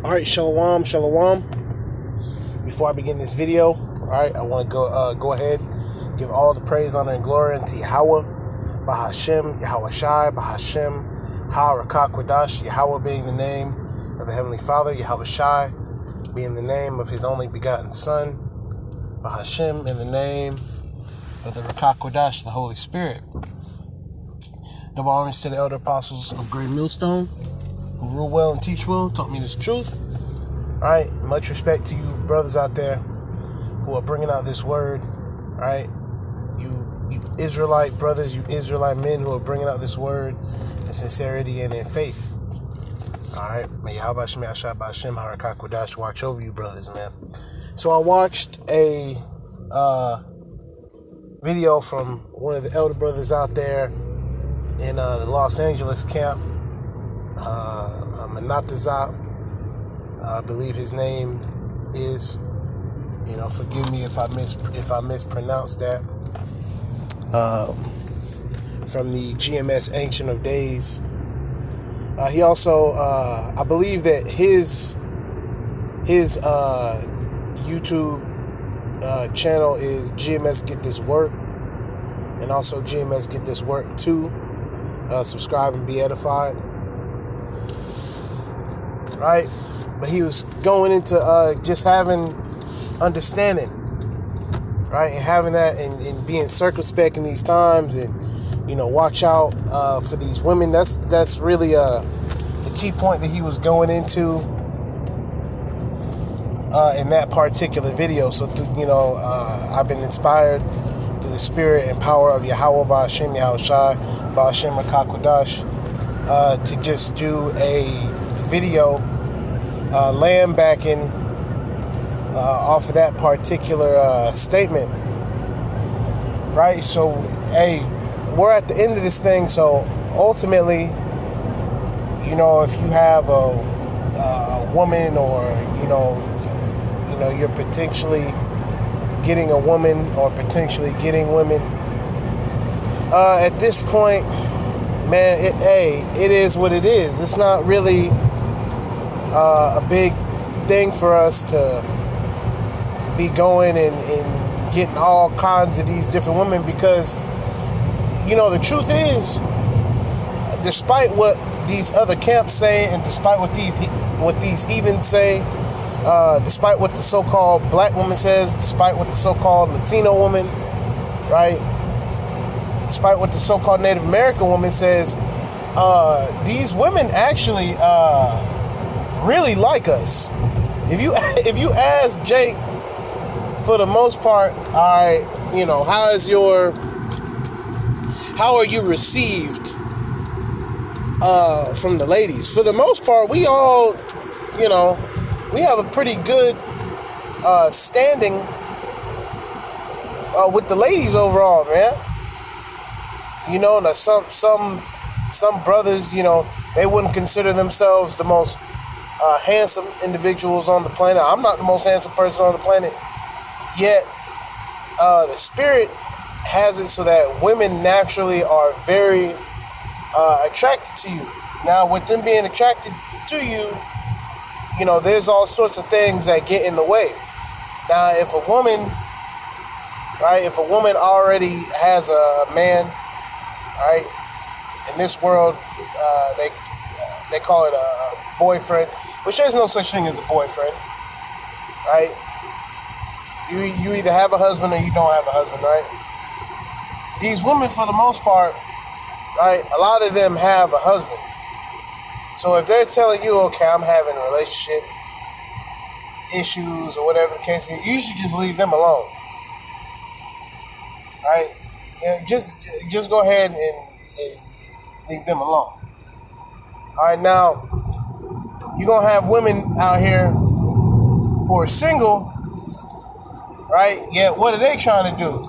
Alright, shalom, shalom. Before I begin this video, alright, I want to go ahead, give all the praise, honor, and glory unto Yahweh, Bahashem, Yahweh Shai, Bahashem, Ha-Rakak-Kwadash, Yahweh being the name of the Heavenly Father, Yahweh Shai being the name of His only begotten Son, Bahashem in the name of the Rakak-Kwadash, the Holy Spirit. Double honors to the elder apostles of Great Millstone, who rule well and teach well, taught me this truth. Alright, much respect to you brothers out there who are bringing out this word. Alright, you Israelite brothers, you Israelite men who are bringing out this word in sincerity and in faith. Alright, may Yahweh Shai Ba'Shem Harakak Kwadash watch over you brothers, man. So I watched a video from one of the elder brothers out there in the Los Angeles camp, Manatazah, I believe his name is. Forgive me if I mispronounced that. From the GMS Ancient of Days. He also, I believe that his YouTube channel is GMS Get This Work, and also GMS Get This Work too. Subscribe and be edified. Right? But he was going into just having understanding, right? And having that and being circumspect in these times, and watch out for these women. That's really the key point that he was going into in that particular video. So I've been inspired through the spirit and power of Yahweh Ba'Shem Yahweh Shai Ba'Shem Rakak Kwadash to just do a video lambacking off of that particular statement, right? So, hey, we're at the end of this thing. So ultimately, if you have a woman, or you're potentially getting a woman or potentially getting women, at this point, man, it is what it is. It's not really a big thing for us to be going and getting all kinds of these different women, because the truth is, despite what these other camps say, and despite what these heathens say, despite what the so-called black woman says, despite what the so-called Latino woman, right, despite what the so-called Native American woman says, these women actually really like us. If you ask Jake, for the most part, all right, how are you received from the ladies? For the most part, we all, we have a pretty good standing with the ladies overall, man. Now some brothers, they wouldn't consider themselves the most handsome individuals on the planet. I'm not the most handsome person on the planet, yet the spirit has it so that women naturally are very attracted to you. Now, with them being attracted to you, there's all sorts of things that get in the way. Now, if a woman already has a man, right, in this world, they call it a boyfriend, which there's no such thing as a boyfriend, right? You either have a husband or you don't have a husband, right? These women, for the most part, right, a lot of them have a husband. So if they're telling you, okay, I'm having relationship issues or whatever the case is, you should just leave them alone, right? Just go ahead and leave them alone. All right, now, you're going to have women out here who are single, right? Yet, what are they trying to do?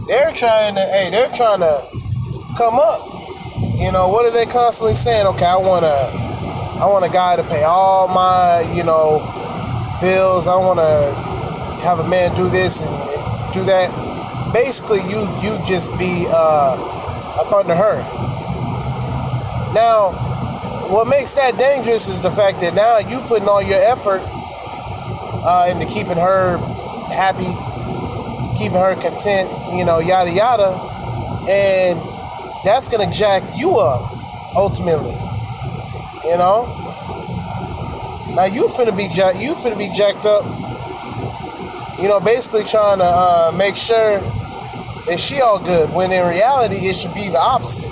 They're trying to come up. What are they constantly saying? Okay, I want a guy to pay all my, bills. I want to have a man do this and do that. Basically, you just be up under her. Now, what makes that dangerous is the fact that now you putting all your effort into keeping her happy, keeping her content, yada yada, and that's gonna jack you up ultimately. Now you finna be jacked up. Basically trying to make sure that she all good, when in reality it should be the opposite.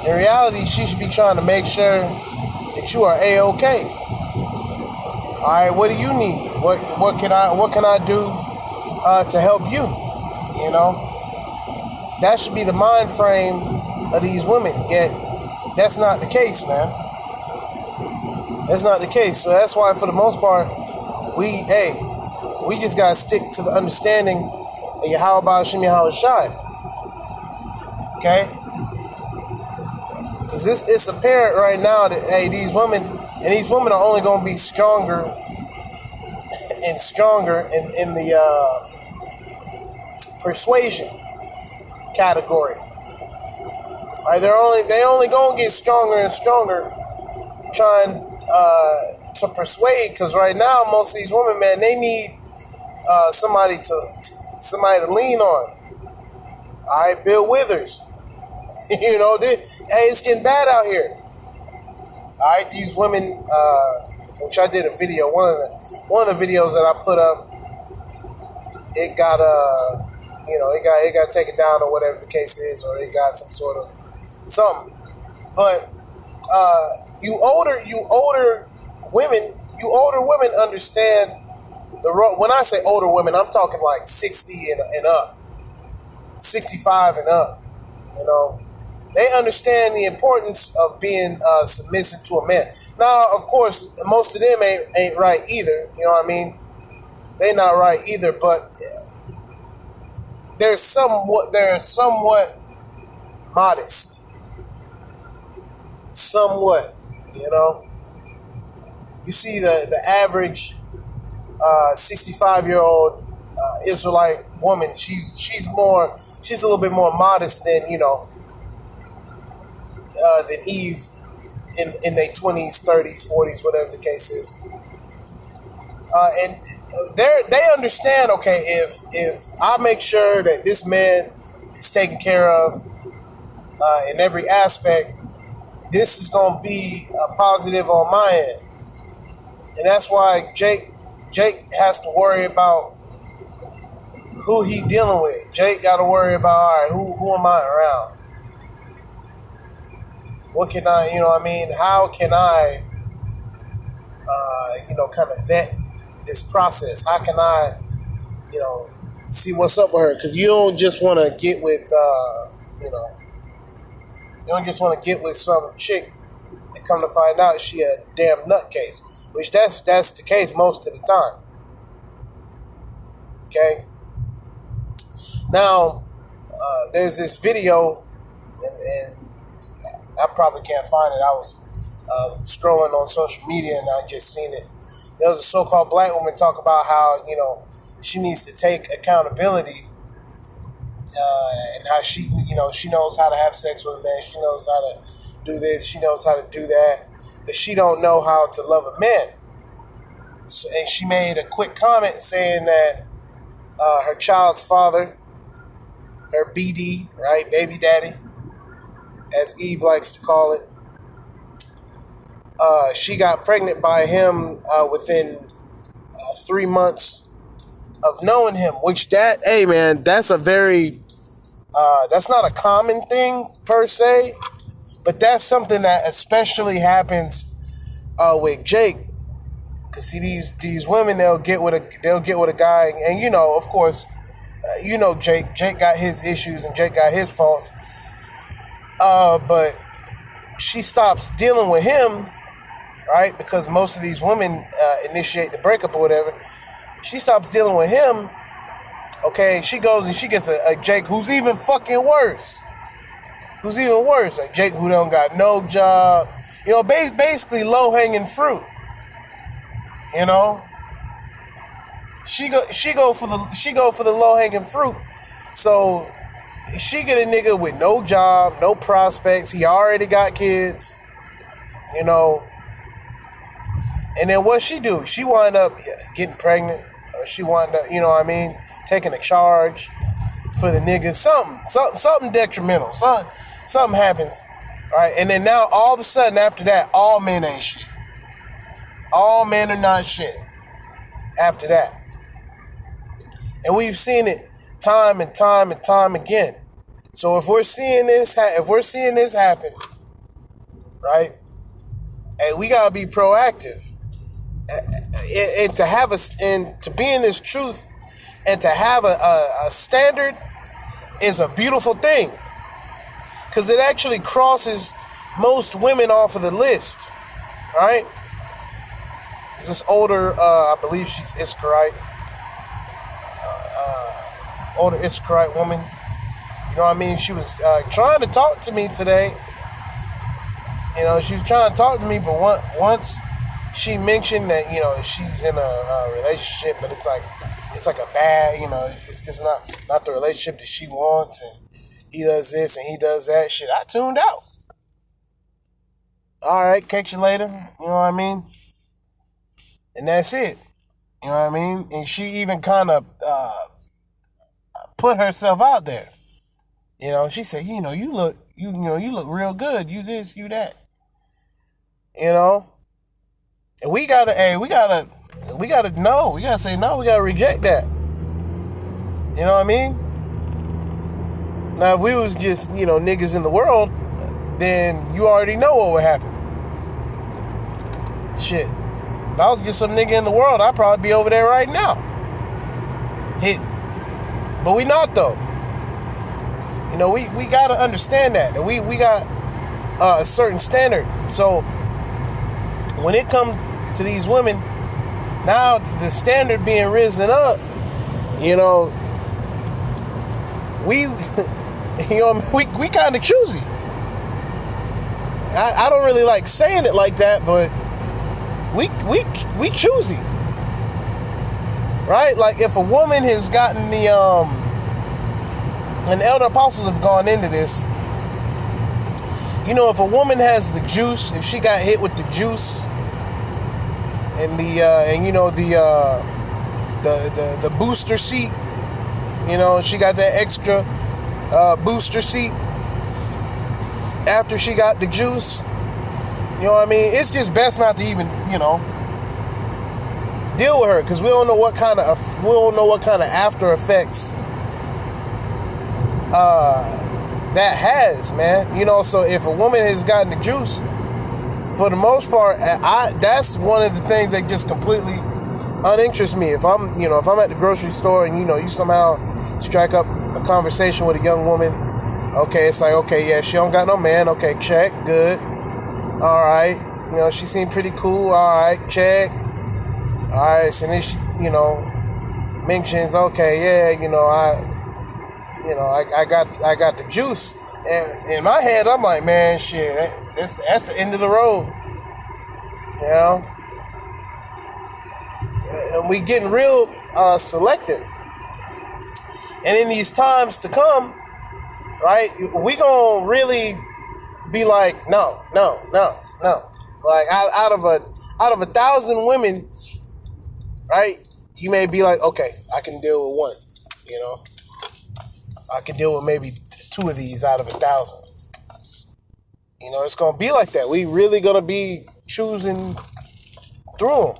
In reality, she should be trying to make sure that you are A-okay. All right, what do you need? What can I do to help you? That should be the mind frame of these women. Yet that's not the case, man. That's not the case. So that's why, for the most part, we just gotta stick to the understanding of Yahweh Shem Yahweh Shai. Okay? Because it's apparent right now that these women are only gonna be stronger and stronger in the persuasion category. All right, they only gonna get stronger and stronger trying to persuade, because right now most of these women, man, they need somebody to lean on. All right, Bill Withers. It's getting bad out here. All right, these women, which I did a video, one of the videos that I put up, it got it got taken down or whatever the case is, or it got some sort of something. But you older women understand the role. When I say older women, I'm talking like 60 and up, 65 and up. They understand the importance of being submissive to a man. Now, of course, most of them ain't right either. You know what I mean? They not right either, but they're somewhat modest. Somewhat, You see the average 65-year-old Israelite woman. She's a little bit more modest than than Eve in their 20s, 30s, 40s, whatever the case is. And they understand, okay, if I make sure that this man is taken care of in every aspect, this is going to be a positive on my end. And that's why Jake has to worry about who he dealing with. Jake got to worry about, all right, who am I around? What can I, how can I, kind of vet this process? How can I, see what's up with her? Because you don't just want to get with, you don't just want to get with some chick and come to find out she a damn nutcase, which that's the case most of the time. Okay. Now, there's this video, and I probably can't find it. I was scrolling on social media and I just seen it. There was a so-called black woman talk about how, she needs to take accountability and how she knows how to have sex with a man. She knows how to do this. She knows how to do that. But she don't know how to love a man. So, and she made a quick comment saying that her child's father, her BD, right, baby daddy, as Eve likes to call it, she got pregnant by him within 3 months of knowing him, which that's a very, that's not a common thing per se, but that's something that especially happens with Jake. Cause see, these women, they'll get with a guy, and of course, Jake got his issues and Jake got his faults. But she stops dealing with him, right? Because most of these women initiate the breakup or whatever. She stops dealing with him. Okay, she goes and she gets a Jake who's even fucking worse. A Jake who don't got no job. Basically low hanging fruit. She go for the low hanging fruit. So she get a nigga with no job, no prospects. He already got kids. You know, and then what she do? She wind up getting pregnant, or she wind up, you know what I mean, taking a charge for the niggas. Something detrimental. Something happens, right? And then now all of a sudden after that, all men ain't shit. All men are not shit after that. And we've seen it time and time and time again. So if we're seeing this happen, right? Hey, we gotta be proactive, and to be in this truth, and to have a standard is a beautiful thing, because it actually crosses most women off of the list, right? It's this older, I believe she's Iskarite, older Iskarite woman. You know what I mean? She was trying to talk to me today. You know, she was trying to talk to me, but once she mentioned that, you know, she's in a relationship, but it's like a bad, you know, it's not the relationship that she wants, and he does this and he does that shit. I tuned out. All right, catch you later. You know what I mean? And that's it. You know what I mean? And she even kind of put herself out there. You know, she said, you look real good. You this, you that. You know? And we gotta say no. We gotta say no. We gotta reject that. You know what I mean? Now, if we was just, you know, niggas in the world, then you already know what would happen. Shit. If I was just some nigga in the world, I'd probably be over there right now. Hitting. But we not, though. You know, we gotta understand that. And we got a certain standard. So, when it comes to these women, now the standard being risen up, you know, we kind of choosy. I don't really like saying it like that, but we choosy, right? Like if a woman has gotten and elder apostles have gone into this. You know, if a woman has the juice, if she got hit with the juice and the booster seat, you know, she got that extra booster seat after she got the juice. You know what I mean? It's just best not to even, you know, deal with her, because we don't know what kind of after effects that has, man. You know, so if a woman has gotten the juice, for the most part, that's one of the things that just completely uninterests me. If I'm at the grocery store and, you know, you somehow strike up a conversation with a young woman, okay, it's like, okay, yeah, she don't got no man, okay, check, good, all right, you know, she seemed pretty cool, all right, check, all right, so then she, you know, mentions, okay, yeah, you know, I got the juice, and in my head, I'm like, man, shit, that's the end of the road, you know, and we getting real selective, and in these times to come, right, we gonna really be like, no, like out of 1,000 women, right, you may be like, okay, I can deal with one, you know. I can deal with maybe 2 of these out of 1,000. You know, it's going to be like that. We really going to be choosing through them.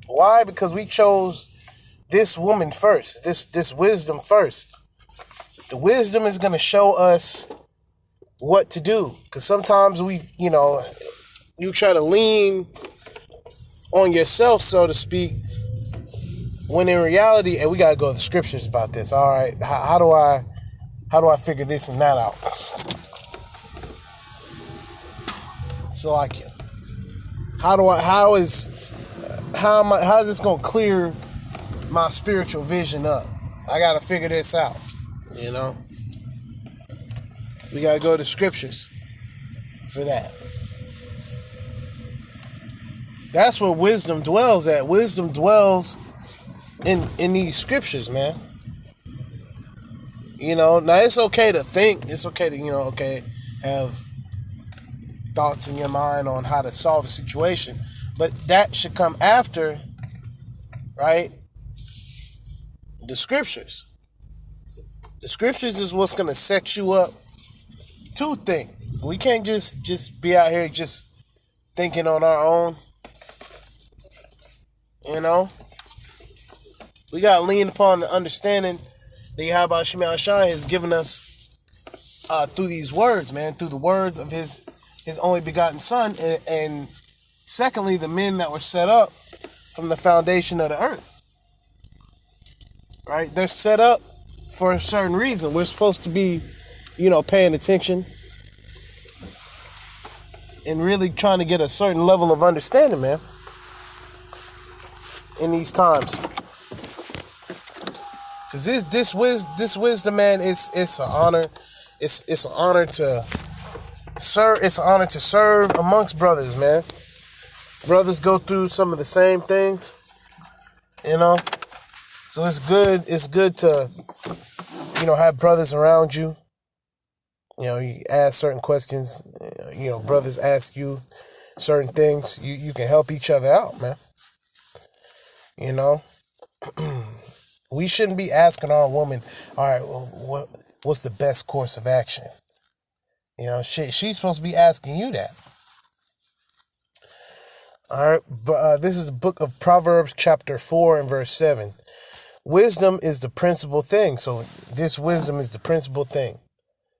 Why? Because we chose this woman first, this wisdom first. The wisdom is going to show us what to do. Because sometimes you try to lean on yourself, so to speak, when in reality, and we gotta go to the scriptures about this. All right, how do I figure this and that out? So how is this gonna clear my spiritual vision up? I gotta figure this out. You know, we gotta go to the scriptures for that. That's where wisdom dwells at. Wisdom dwells in these scriptures, man. You know, now it's okay to think, it's okay to, have thoughts in your mind on how to solve a situation. But that should come after, right? The scriptures. The scriptures is what's going to set you up to think. We can't just be out here just thinking on our own. You know? We got to lean upon the understanding that Yahweh Shemi Ashai has given us through these words, man, through the words of his only begotten son, and secondly, the men that were set up from the foundation of the earth. Right? They're set up for a certain reason. We're supposed to be, paying attention and really trying to get a certain level of understanding, man, in these times. Because this wisdom, man, it's an honor. It's an honor to serve. It's an honor to serve amongst brothers, man. Brothers go through some of the same things, So it's good. It's good to, have brothers around you. You ask certain questions. Brothers ask you certain things. You can help each other out, man. We shouldn't be asking our woman, all right, well, what's the best course of action? She's supposed to be asking you that. All right, but this is the book of Proverbs, chapter 4 and verse 7. Wisdom is the principal thing. So this wisdom is the principal thing.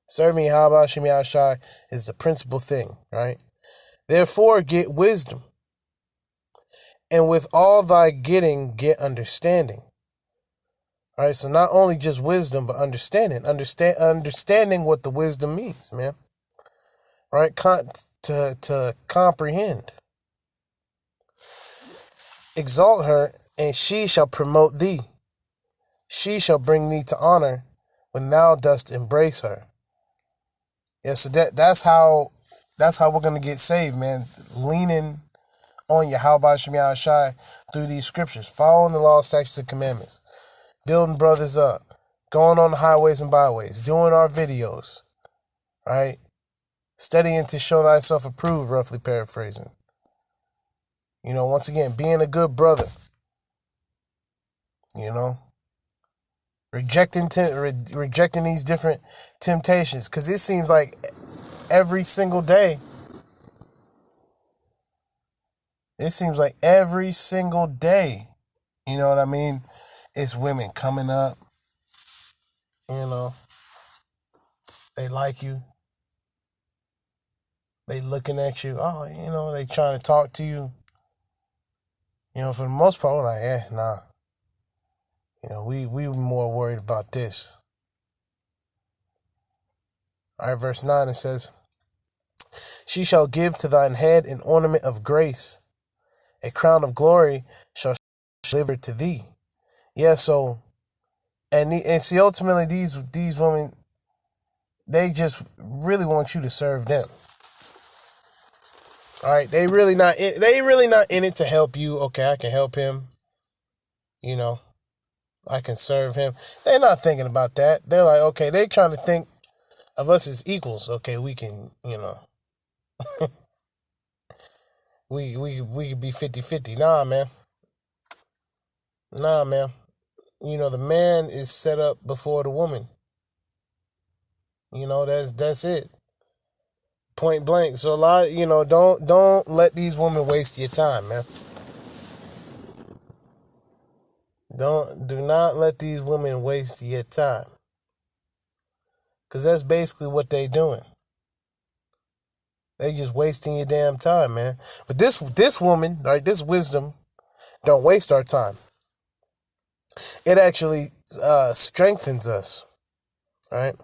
Serving Yahweh Shemi Ashai is the principal thing, right? Therefore, get wisdom. And with all thy getting, get understanding. All right, so not only just wisdom, but understanding. Understanding what the wisdom means, man. Right? To comprehend. Exalt her, and she shall promote thee. She shall bring thee to honor when thou dost embrace her. Yeah, so that's how we're gonna get saved, man. Leaning on Yahweh Shemi Ashai through these scriptures, following the law, statutes, and commandments, building brothers up, going on the highways and byways, doing our videos, right? Studying to show thyself approved, roughly paraphrasing. Once again, being a good brother. Rejecting these different temptations, because it seems like every single day. It seems like every single day. You know what I mean? It's women coming up. They like you. They looking at you. Oh, they trying to talk to you. For the most part, we're like, nah. We were more worried about this. All right, verse 9, it says, she shall give to thine head an ornament of grace. A crown of glory shall deliver to thee. Yeah, so, and see, ultimately, these women, they just really want you to serve them. All right, they really not in it to help you. Okay, I can help him. I can serve him. They're not thinking about that. They're like, okay, they're trying to think of us as equals. Okay, we can, we could be 50-50. Nah, man. The man is set up before the woman. That's it. Point blank. So a lot, don't let these women waste your time, man. Do not let these women waste your time. Because that's basically what they doing. They just wasting your damn time, man. But this woman, right, this wisdom, don't waste our time. It actually strengthens us. Right?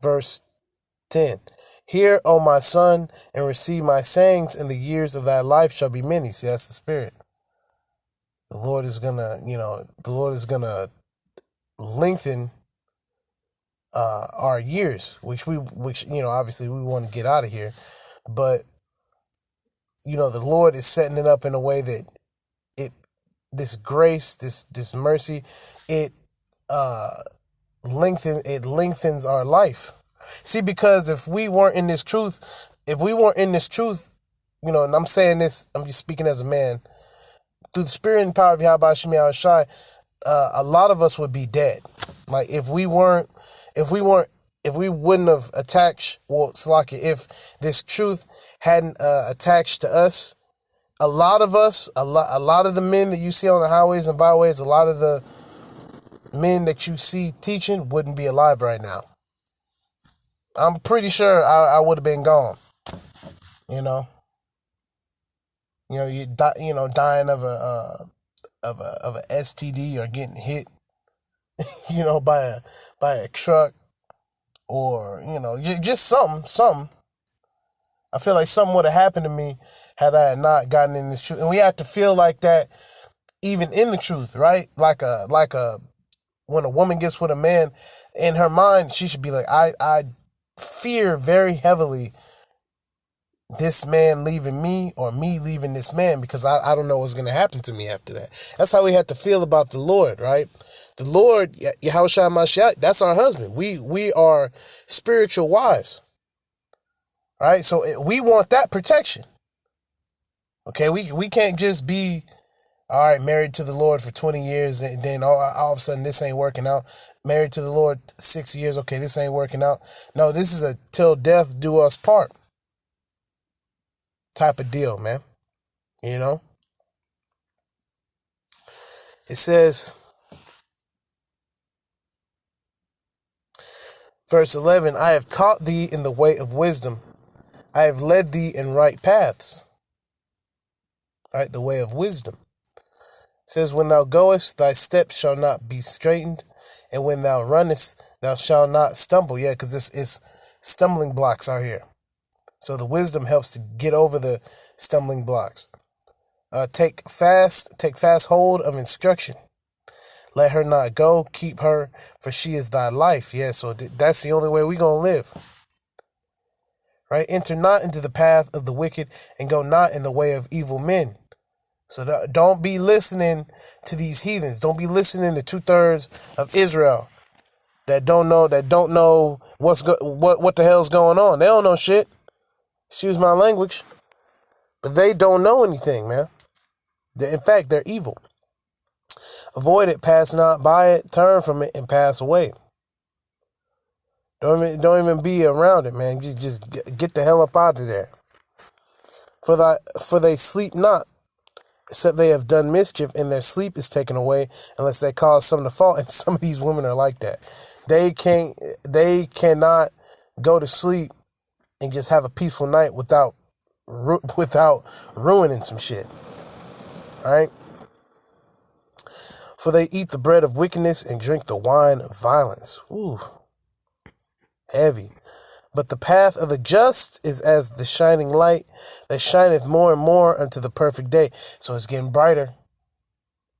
Verse 10. Hear, O my son, and receive my sayings, and the years of thy life shall be many. See, that's the spirit. The Lord is gonna lengthen our years, which obviously we want to get out of here, but the Lord is setting it up in a way that this grace, this mercy, it lengthens our life, See, because if we weren't in this truth, and I'm saying this, I'm just speaking as a man, through the spirit and power of Yahweh Shem Shai, a lot of us would be dead. Like if we wouldn't have attached, if this truth hadn't attached to us, a lot of us, a lot of the men that you see on the highways and byways, a lot of the men that you see teaching wouldn't be alive right now. I'm pretty sure I would have been gone. Dying of a STD or getting hit, by a truck, or just something. I feel like something would have happened to me had I not gotten in this truth. And we have to feel like that even in the truth, right? Like when a woman gets with a man, in her mind, she should be like, I fear very heavily this man leaving me or me leaving this man, because I don't know what's going to happen to me after that. That's how we have to feel about the Lord, right? The Lord, Yahushua Mashiach, that's our husband. We are spiritual wives. Right? So we want that protection. Okay, we can't just be, all right, married to the Lord for 20 years and then all of a sudden this ain't working out. Married to the Lord 6 years, okay, this ain't working out. No, this is a till death do us part type of deal, man. It says, verse 11, I have taught thee in the way of wisdom. I have led thee in right paths. Right, the way of wisdom. It says, when thou goest, thy steps shall not be straitened, and when thou runnest, thou shalt not stumble. Yeah, because this is stumbling blocks are here. So the wisdom helps to get over the stumbling blocks. Take fast hold of instruction. Let her not go, keep her, for she is thy life. Yeah, so that's the only way we're going to live. Right? Enter not into the path of the wicked, and go not in the way of evil men. So don't be listening to these heathens. Don't be listening to 2/3 of Israel that don't know what the hell's going on. They don't know shit. Excuse my language. But they don't know anything, man. In fact, they're evil. Avoid it, pass not by it, turn from it, and pass away. Don't even be around it, man. Just get the hell up out of there. For they sleep not, except they have done mischief, and their sleep is taken away, unless they cause some to fall. And some of these women are like that. They cannot go to sleep and just have a peaceful night without ruining some shit. All right? For they eat the bread of wickedness and drink the wine of violence. Ooh. Heavy. But the path of the just is as the shining light that shineth more and more unto the perfect day. So it's getting brighter.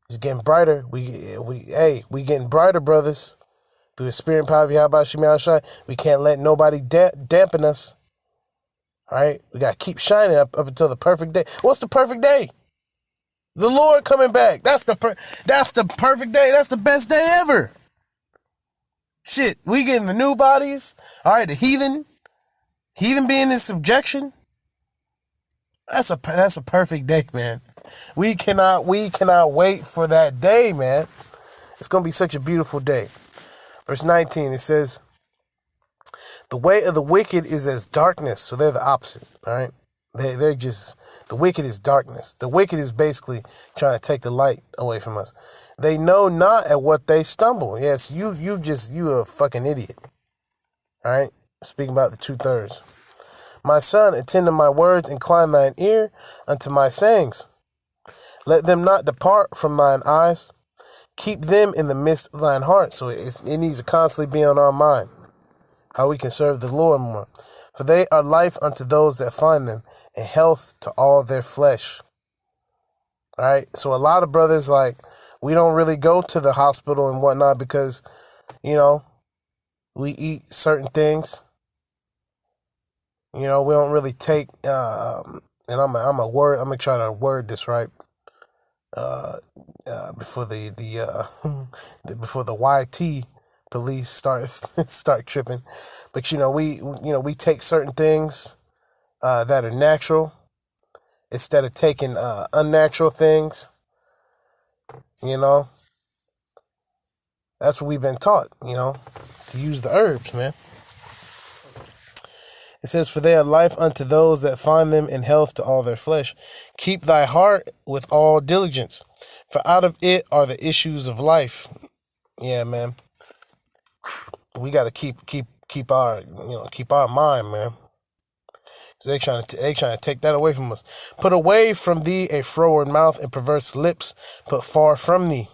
It's getting brighter. We getting brighter, brothers. Through the spirit and power of Yahweh Shem Shai. We can't let nobody dampen us. All right? We got to keep shining up until the perfect day. What's the perfect day? The Lord coming back. That's the perfect day. That's the best day ever. Shit, we getting the new bodies. All right, the heathen being in subjection. That's a perfect day, man. We cannot wait for that day, man. It's gonna be such a beautiful day. Verse 19, it says, the way of the wicked is as darkness. So they're the opposite. All right, they're just, the wicked is darkness. The wicked is basically trying to take the light away from us. They know not at what they stumble. Yes, you a fucking idiot. All right, speaking about the 2/3. My son, attend to my words, incline thine ear unto my sayings. Let them not depart from thine eyes. Keep them in the midst of thine heart. So it needs to constantly be on our mind. How we can serve the Lord more. For they are life unto those that find them, and health to all their flesh. All right. So a lot of brothers, like, we don't really go to the hospital and whatnot because, we eat certain things. We don't really take, and I'm gonna try to word this right. Before the YT police start tripping. But we take certain things that are natural instead of taking unnatural things. That's what we've been taught, to use the herbs, man. It says, "For they are life unto those that find them, and health to all their flesh. Keep thy heart with all diligence, for out of it are the issues of life." Yeah, man. We got to keep our mind, man. They trying to take that away from us. "Put away from thee a froward mouth and perverse lips. Put far from thee."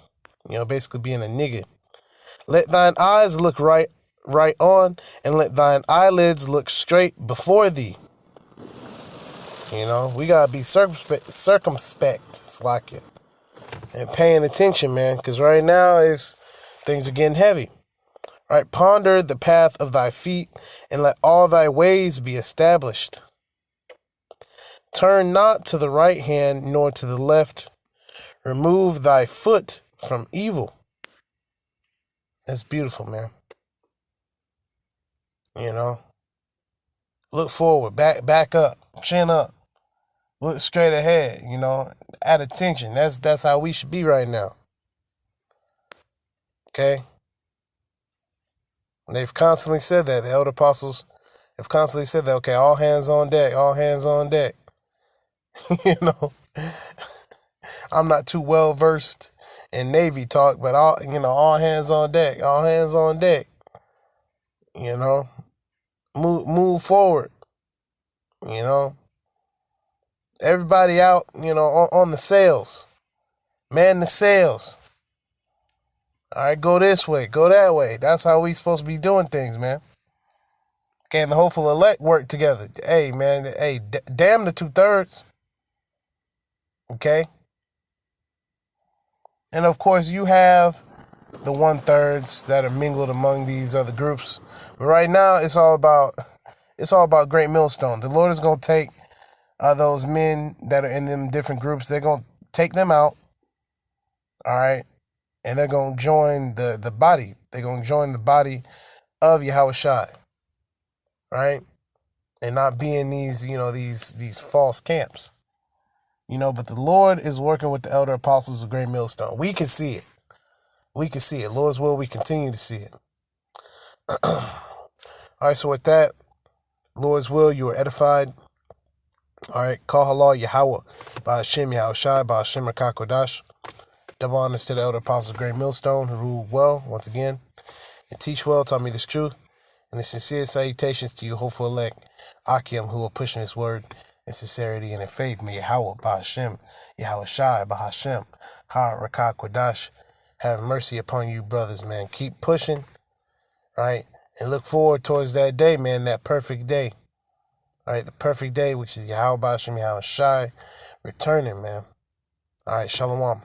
Basically being a nigga. "Let thine eyes look right on, and let thine eyelids look straight before thee." We gotta be circumspect, Slakia, and paying attention, man, because right now things are getting heavy. Right? "Ponder the path of thy feet, and let all thy ways be established. Turn not to the right hand, nor to the left. Remove thy foot from evil." That's beautiful, man. Look forward, back up, chin up, look straight ahead. At attention. That's how we should be right now. Okay. They've constantly said that. The elder apostles have constantly said that. Okay, all hands on deck. All hands on deck. I'm not too well versed in Navy talk, but all hands on deck. All hands on deck. Move forward. Everybody out, on the sails. Man the sails. All right, go this way, go that way. That's how we supposed to be doing things, man. Okay, and the hopeful elect work together. Hey, man, damn the 2/3. Okay? And of course, you have the 1/3 that are mingled among these other groups. But right now, it's all about Great Millstone. The Lord is going to take those men that are in them different groups. They're going to take them out. All right? And they're going to join the body. They're going to join the body of Yahushua. Right? And not be in these false camps. But the Lord is working with the elder apostles of Great Millstone. We can see it. We can see it. Lord's will, we continue to see it. All right, so with that, Lord's will, you are edified. All right, call halal Yahweh, by Hashem Yahushai, by Hashem Rakakodash. Double honors to the elder apostles of Great Millstone, who ruled well, once again, and teach well, taught me this truth. And the sincere salutations to you, hopeful elect, Akim, who are pushing this word in sincerity and in faith. May Yahweh, by Hashem, Yahushai, by Hashem, Ha Rakakodash, have mercy upon you, brothers, man. Keep pushing, right? And look forward towards that day, man, that perfect day. All right, the perfect day, which is Yahweh, by Hashem, Yahushai, returning, man. All right, Shalom.